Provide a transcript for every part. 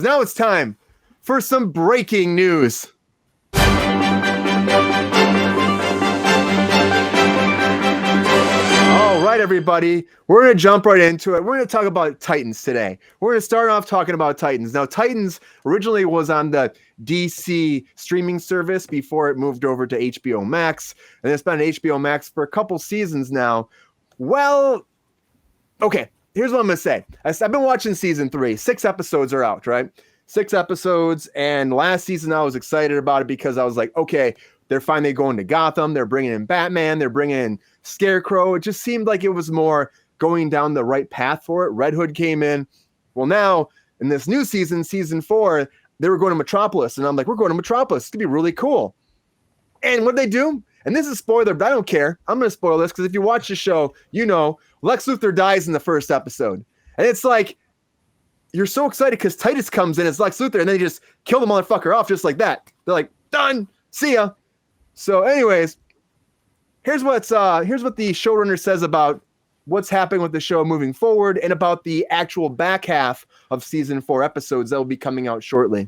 Now it's time for some breaking news. All right, everybody, we're going to jump right into it. We're going to talk about Titans today. We're going to start off talking about Titans. Now, Titans originally was on the DC streaming service before it moved over to HBO Max, and it's been on HBO Max for a couple seasons now. Well, okay, here's what I'm going to say. I've been watching season 3. 6 episodes are out, right? 6 episodes, and last season I was excited about it because I was like, okay, they're finally going to Gotham. They're bringing in Batman. They're bringing in Scarecrow. It just seemed like it was more going down the right path for it. Red Hood came in. Well, now in this new season, season 4, they were going to Metropolis, and I'm like, we're going to Metropolis. It's going to be really cool. And what they do? And this is a spoiler, but I don't care. I'm going to spoil this because if you watch the show, you know Lex Luthor dies in the first episode. And it's like, you're so excited because Titus comes in as Lex Luthor, and they just kill the motherfucker off just like that. They're like, done. See ya. So anyways, here's what the showrunner says about what's happening with the show moving forward and about the actual back half of season 4 episodes that will be coming out shortly.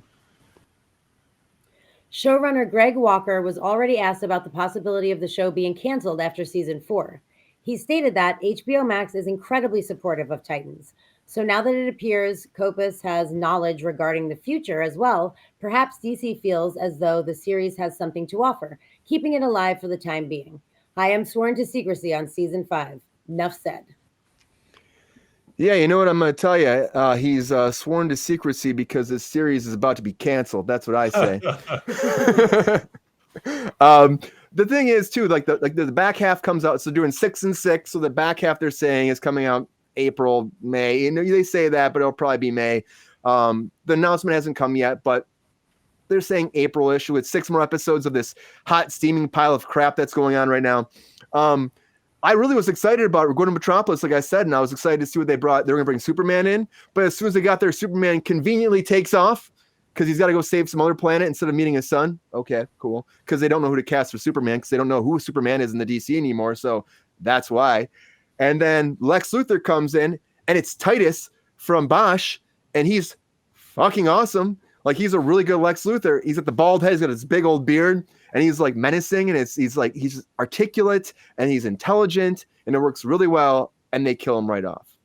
Showrunner Greg Walker was already asked about the possibility of the show being canceled after season 4. He stated that HBO Max is incredibly supportive of Titans. So now that it appears Kopis has knowledge regarding the future as well, perhaps DC feels as though the series has something to offer, keeping it alive for the time being. I am sworn to secrecy on season 5. Enough said. Yeah, you know what I'm going to tell you? He's sworn to secrecy because this series is about to be canceled. That's what I say. The thing is, too, like the back half comes out. So doing 6 and 6. So the back half they're saying is coming out April, May. You know, they say that, but it'll probably be May. The announcement hasn't come yet, but they're saying April-ish with 6 more episodes of this hot steaming pile of crap that's going on right now. I really was excited about it. We're going to Metropolis, like I said, and I was excited to see what they brought. They're going to bring Superman in, but as soon as they got there, Superman conveniently takes off because he's got to go save some other planet instead of meeting his son. Okay, cool. Because they don't know who to cast for Superman because they don't know who Superman is in the DC anymore, so that's why. And then Lex Luthor comes in, and it's Titus from Bosch, and he's fucking awesome. Like, he's a really good Lex Luthor. He's got the bald head, he's got his big old beard, and he's like menacing, and he's articulate, and he's intelligent, and it works really well, and they kill him right off.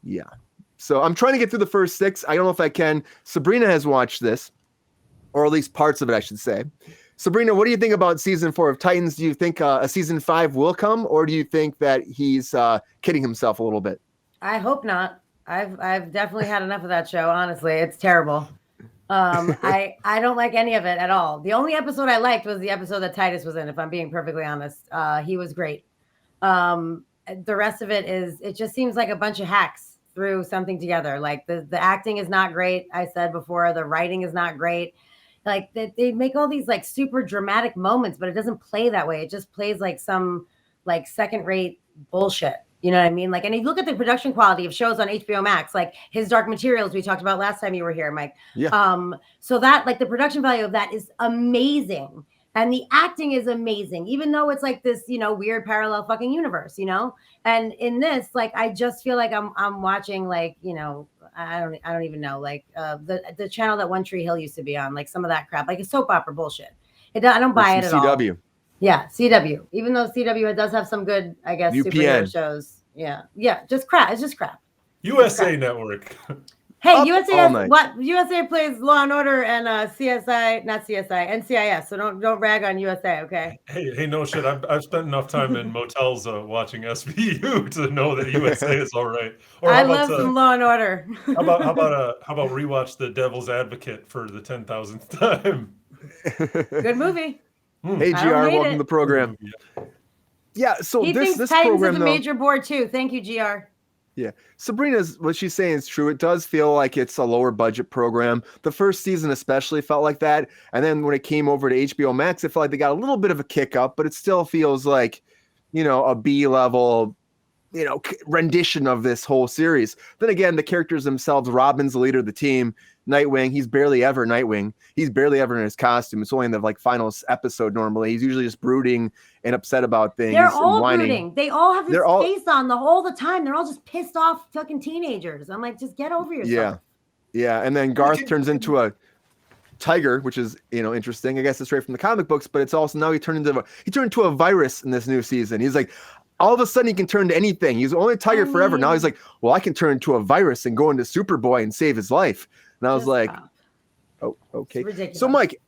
Yeah. So I'm trying to get through the first 6. I don't know if I can. Sabrina has watched this, or at least parts of it, I should say. Sabrina, what do you think about season 4 of Titans? Do you think a season 5 will come, or do you think that he's kidding himself a little bit? I hope not. I've definitely had enough of that show. Honestly, it's terrible. I don't like any of it at all. The only episode I liked was the episode that Titus was in. If I'm being perfectly honest, he was great. The rest of it just seems like a bunch of hacks threw something together. Like the acting is not great. I said before, the writing is not great. Like they make all these like super dramatic moments, but it doesn't play that way. It just plays like some like second rate bullshit. You know what I mean? Like, and if you look at the production quality of shows on HBO Max, like His Dark Materials, we talked about last time you were here, Mike. Yeah. So that like the production value of that is amazing. And the acting is amazing, even though it's like this, you know, weird parallel fucking universe, you know? And in this, like, I just feel like I'm watching like, you know, I don't even know, like the channel that One Tree Hill used to be on, like some of that crap, like a soap opera bullshit. I don't buy it at all. CW. Yeah, CW. Even though CW does have some good, I guess, superhero shows. Yeah, just crap. It's just crap. USA Network. Hey, USA plays Law and Order and NCIS. So don't rag on USA, okay? Hey, no shit. I've spent enough time in motels watching SVU to know that USA is all right. Or I love some Law and Order. how about rewatch The Devil's Advocate for the 10,000th time? Good movie. Hey, GR, welcome to the program. Yeah, so he thinks Titans program, is a major board too. Thank you, GR. Yeah, Sabrina's what she's saying is true. It does feel like it's a lower budget program. The first season especially felt like that, and then when it came over to HBO Max, it felt like they got a little bit of a kick up, but it still feels like, you know, a B level, you know, rendition of this whole series. Then again, the characters themselves. Robin's the leader of the team. Nightwing, he's barely ever Nightwing. He's barely ever in his costume. It's only in the like final episode normally. He's usually just brooding and upset about things. They're all brooding. They all have this face on all the time. They're all just pissed off fucking teenagers. I'm like, just get over yourself. Yeah. Yeah, and then Garth turns into a tiger, which is interesting. I guess it's straight from the comic books, but it's also now he turned into a virus in this new season. He's like, all of a sudden he can turn to anything. He's only a tiger forever. Now he's like, well, I can turn into a virus and go into Superboy and save his life. And I was like, oh, okay. So Mike,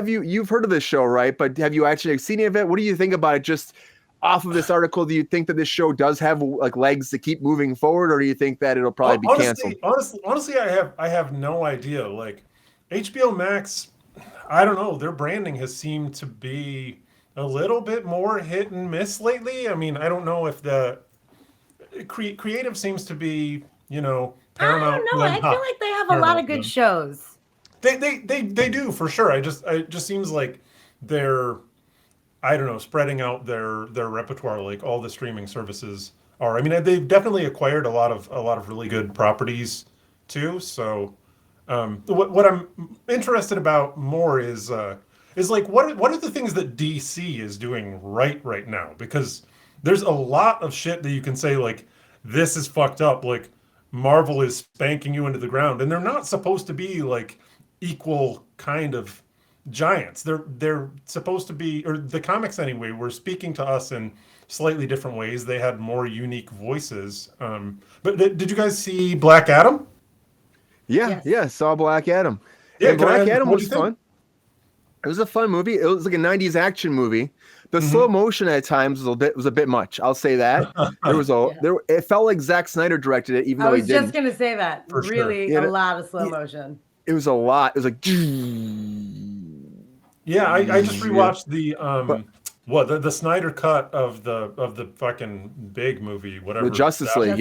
you've heard of this show, right? But have you actually seen any of it? What do you think about it? Just off of this article, do you think that this show does have like legs to keep moving forward, or do you think that it'll probably be canceled? Honestly, I have no idea. Like HBO Max, I don't know. Their branding has seemed to be a little bit more hit and miss lately. I mean, I don't know if the creative seems to be, Paramount. I don't know. I feel like they have a lot of good shows. They do for sure. It just seems like they're, I don't know, spreading out their repertoire like all the streaming services are. I mean, they've definitely acquired a lot of really good properties too. So what I'm interested about more is like what are the things that DC is doing right now? Because there's a lot of shit that you can say like this is fucked up. Like Marvel is spanking you into the ground, and they're not supposed to be like equal kind of giants. They're supposed to be, or the comics anyway, were speaking to us in slightly different ways. They had more unique voices. But did you guys see Black Adam? Yeah, saw Black Adam. Yeah, Black Adam was fun. It was a fun movie. It was like a 90s action movie. The slow motion at times was a bit much. I'll say that. It felt like Zack Snyder directed it, even though he didn't. I was just gonna say that. For really, a lot of slow motion. It was a lot. It was like. Yeah, I just rewatched the Snyder cut of the fucking big movie, whatever. The Justice League.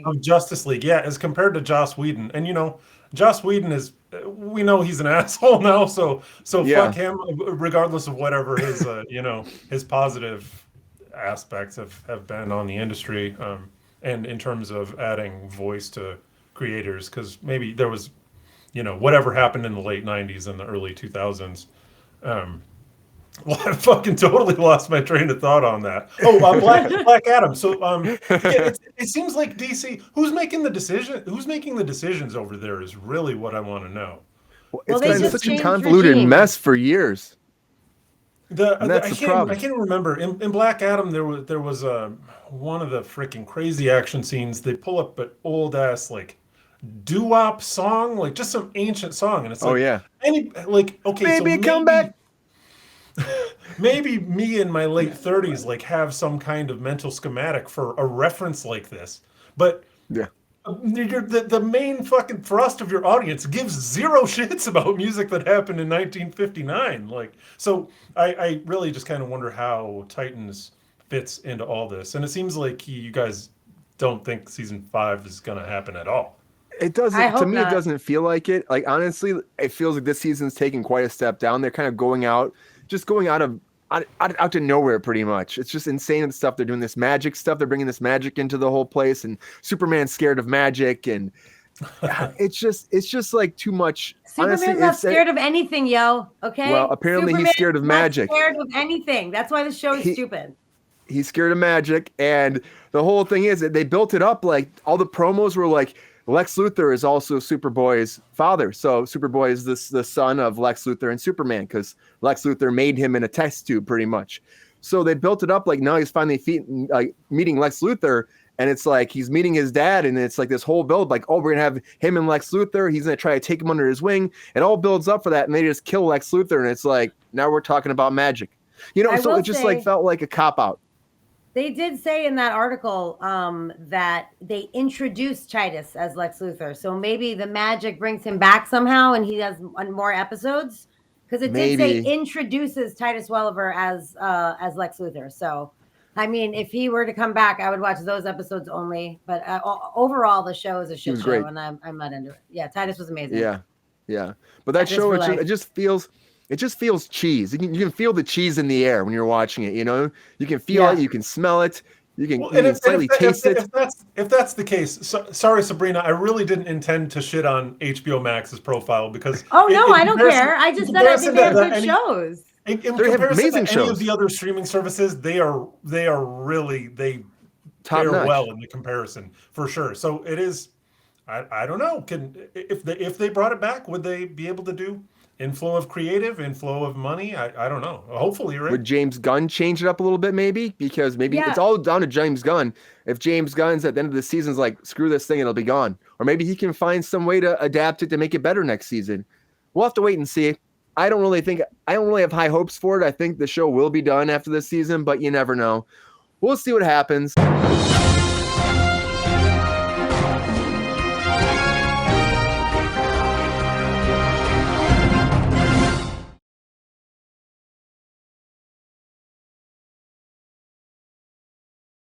Of Justice League, as compared to Joss Whedon, and Joss Whedon we know he's an asshole now, so fuck him, regardless of whatever his his positive aspects have been on the industry, and in terms of adding voice to creators, because maybe there was, whatever happened in the late 90s and the early 2000s. Well, I fucking totally lost my train of thought on that. Oh, Black Adam. So, it seems like DC. Who's making the decision? Who's making the decisions over there is really what I want to know. Well, it's been such a convoluted mess for years. That's the problem. I can't remember. In Black Adam, there was one of the freaking crazy action scenes. They pull up an old ass like doo-wop song, like just some ancient song, and it's like, maybe come back. Maybe me in my late 30s like have some kind of mental schematic for a reference like this, but the main fucking thrust of your audience gives zero shits about music that happened in 1959. Like, so I really just kind of wonder how Titans fits into all this, and it seems like you guys don't think season 5 is gonna happen at all. It doesn't. To me, it doesn't feel like it. Like, honestly, it feels like this season's taking quite a step down. They're kind of going out to nowhere, pretty much. It's just insane the stuff they're doing. This magic stuff. They're bringing this magic into the whole place, and Superman's scared of magic, and it's just like too much. Superman's honestly, not scared of anything, yo. Okay. Well, apparently he's scared of magic. Scared of anything. That's why the show is stupid. He's scared of magic, and the whole thing is that they built it up like all the promos were like, Lex Luthor is also Superboy's father. So Superboy is the son of Lex Luthor and Superman, because Lex Luthor made him in a test tube, pretty much. So they built it up like now he's finally meeting Lex Luthor, and it's like he's meeting his dad, and it's like this whole build, like, oh, we're gonna have him and Lex Luthor. He's gonna try to take him under his wing. It all builds up for that, and they just kill Lex Luthor, and it's like now we're talking about magic, So it just like felt like a cop out. They did say in that article that they introduced Titus as Lex Luthor. So maybe the magic brings him back somehow and he has more episodes. Because it did say introduces Titus Welliver as Lex Luthor. So, I mean, if he were to come back, I would watch those episodes only. But overall, the show is a shit show, and I'm not into it. Yeah, Titus was amazing. Yeah. But that show, it just feels cheese. You can feel the cheese in the air when you're watching it. You can feel it, you can smell it, you can slightly taste it. If that's the case, sorry, Sabrina, I really didn't intend to shit on HBO Max's profile because. Oh no, I don't care. I just said I think they have good shows. In comparison to any of the other streaming services, they are really they fare well in the comparison for sure. So it is. I don't know. If they brought it back, would they be able to do inflow of creative, inflow of money? I don't know. Hopefully, right? Would James Gunn change it up a little bit, maybe? Because maybe Yeah. it's all down to James Gunn. If James Gunn's at the end of the season's like, screw this thing, it'll be gone. Or maybe he can find some way to adapt it to make it better next season. We'll have to wait and see. I don't really have high hopes for it. I think the show will be done after this season, but you never know. We'll see what happens.